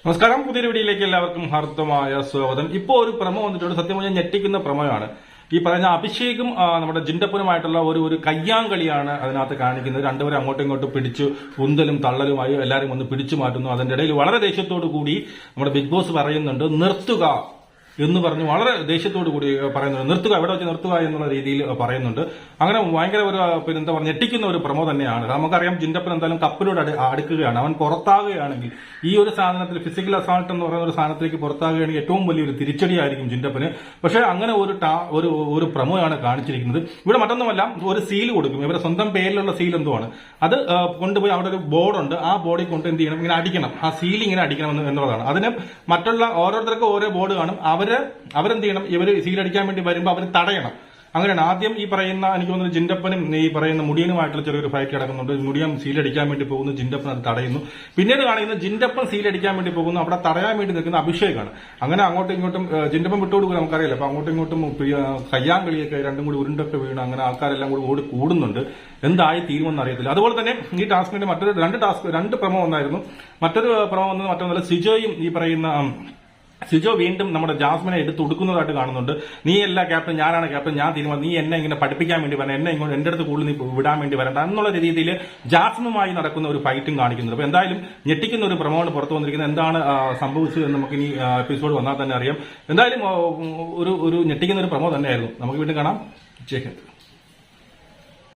നമസ്കാരം, പുതിയൊരു വീഡിയോയിലേക്ക് എല്ലാവർക്കും ഹാർദമായ സ്വാഗതം. ഇപ്പോൾ ഒരു പ്രമോ വന്നിട്ടുണ്ട്. സത്യം പറഞ്ഞാൽ ഞെട്ടിക്കുന്ന പ്രമോയാണ്. ഈ പറയുന്ന അഭിഷേകും നമ്മുടെ ജിൻഡപ്പനുമായിട്ടുള്ള ഒരു കയ്യാങ്കളിയാണ് അതിനകത്ത് കാണിക്കുന്നത്. രണ്ടുപേരും അങ്ങോട്ടും ഇങ്ങോട്ടും പിടിച്ചു ഉന്തലും തള്ളലുമായി എല്ലാവരും ഒന്ന് പിടിച്ചു മാറ്റുന്നു. അതിന്റെ ഇടയിൽ വളരെ ദേഷ്യത്തോടു കൂടി നമ്മുടെ ബിഗ് ബോസ് പറയുന്നുണ്ട്, നിർത്തുക എന്ന് പറഞ്ഞ് വളരെ ദേഷ്യത്തോടു കൂടി പറയുന്നുണ്ട്. നിർത്തുക, എവിടെ വെച്ച് നിർത്തുക എന്നുള്ള രീതിയിൽ പറയുന്നുണ്ട്. അങ്ങനെ ഭയങ്കര ഒരു എന്താ പറയുക ഞെട്ടിക്കുന്ന ഒരു പ്രമോ തന്നെയാണ്. നമുക്കറിയാം ജിൻഡപ്പൻ എന്തായാലും കപ്പിലൂടെ അടുക്കുകയാണ്. അവൻ പുറത്താകുകയാണെങ്കിൽ ഈ ഒരു സാധനത്തിൽ ഫിസിക്കൽ അസാൾട്ട് എന്ന് പറയുന്ന ഒരു സാധനത്തിലേക്ക് പുറത്താകുകയാണെങ്കിൽ ഏറ്റവും വലിയൊരു തിരിച്ചടിയായിരിക്കും ജിൻഡപ്പന്. പക്ഷേ അങ്ങനെ ഒരു പ്രമോയാണ് കാണിച്ചിരിക്കുന്നത്. ഇവിടെ മറ്റൊന്നുമല്ല, ഒരു സീൽ കൊടുക്കും. ഇവരുടെ സ്വന്തം പേരിലുള്ള സീൽ എന്തോ ആണ്. അത് കൊണ്ടുപോയി അവിടെ ഒരു ബോർഡുണ്ട്. ആ ബോർഡിൽ കൊണ്ട് എന്ത് ചെയ്യണം, ഇങ്ങനെ അടിക്കണം. ആ സീൽ ഇങ്ങനെ അടിക്കണം എന്നുള്ളതാണ്. അതിന് മറ്റുള്ള ഓരോരുത്തർക്കും ഓരോ ബോർഡ് കാണും. അവരെന്ത് ചെയ്യണം, ഇവര് സീലടിക്കാൻ വേണ്ടി വരുമ്പോൾ അവർ തടയണം. അങ്ങനെയാണ് ആദ്യം ഈ പറയുന്ന, എനിക്ക് തോന്നുന്നു ജിൻഡപ്പനും ഈ പറയുന്ന മുടിയനുമായിട്ടുള്ള ചെറിയൊരു ഫൈറ്റ് കിടക്കുന്നുണ്ട്. മുടിയൻ സീലടിക്കാൻ വേണ്ടി പോകുന്നു, ജിൻഡപ്പൻ അത് തടയുന്നു. പിന്നീട് കാണിക്കുന്നത് ജിൻഡപ്പൻ സീലടിക്കാൻ വേണ്ടി പോകുന്നു, അവിടെ തടയാൻ വേണ്ടി നിൽക്കുന്ന അഭിഷേകാണ്. അങ്ങനെ അങ്ങോട്ടും ഇങ്ങോട്ടും ജിൻഡപ്പൻ വിട്ടുകൊടുക്കുക നമുക്കറിയില്ല. അപ്പൊ അങ്ങോട്ടും ഇങ്ങോട്ടും കയ്യാങ്കളിയൊക്കെ രണ്ടും കൂടി ഉരുണ്ടൊക്കെ വീണ് അങ്ങനെ ആൾക്കാരെല്ലാം കൂടി ഓടി കൂടുന്നുണ്ട്. എന്തായി തീരുമെന്ന് അറിയത്തില്ല. അതുപോലെ തന്നെ ഈ ടാസ്കിന്റെ മറ്റൊരു രണ്ട് പ്രമോ വന്നായിരുന്നു. മറ്റൊരു പ്രമോ വന്നത് മറ്റൊന്നല്ല, സിജോയും ഈ പറയുന്ന സിജോ വീണ്ടും നമ്മുടെ ജാസ്മിനെ എടുത്ത് കൊടുക്കുന്നതായിട്ട് കാണുന്നുണ്ട്. നീ അല്ല ക്യാപ്റ്റൻ, ഞാനാണ് ക്യാപ്റ്റൻ, ഞാൻ തീരുമാനം, നീ എന്നെ ഇങ്ങനെ പഠിപ്പിക്കാൻ വേണ്ടി വരണം, എന്നെ ഇങ്ങോട്ട് എന്റെ അടുത്ത് കൂടുതൽ നീ വിടാൻ വേണ്ടി വരണ്ട എന്നുള്ള രീതിയിൽ ജാസ്മിനുമായി നടക്കുന്ന ഒരു ഫൈറ്റും കാണിക്കുന്നുണ്ട്. അപ്പൊ എന്തായാലും ഞെട്ടിക്കുന്ന ഒരു പ്രമോണ് പുറത്തു വന്നിരിക്കുന്നത്. എന്താണ് സംഭവിച്ചത് എന്ന് നമുക്ക് ഇനി എപ്പിസോഡ് വന്നാൽ തന്നെ അറിയാം. എന്തായാലും ഒരു ഞെട്ടിക്കുന്ന ഒരു പ്രമോ തന്നെയായിരുന്നു. നമുക്ക് വീണ്ടും കാണാം. ജയ് ഹിന്ദ്.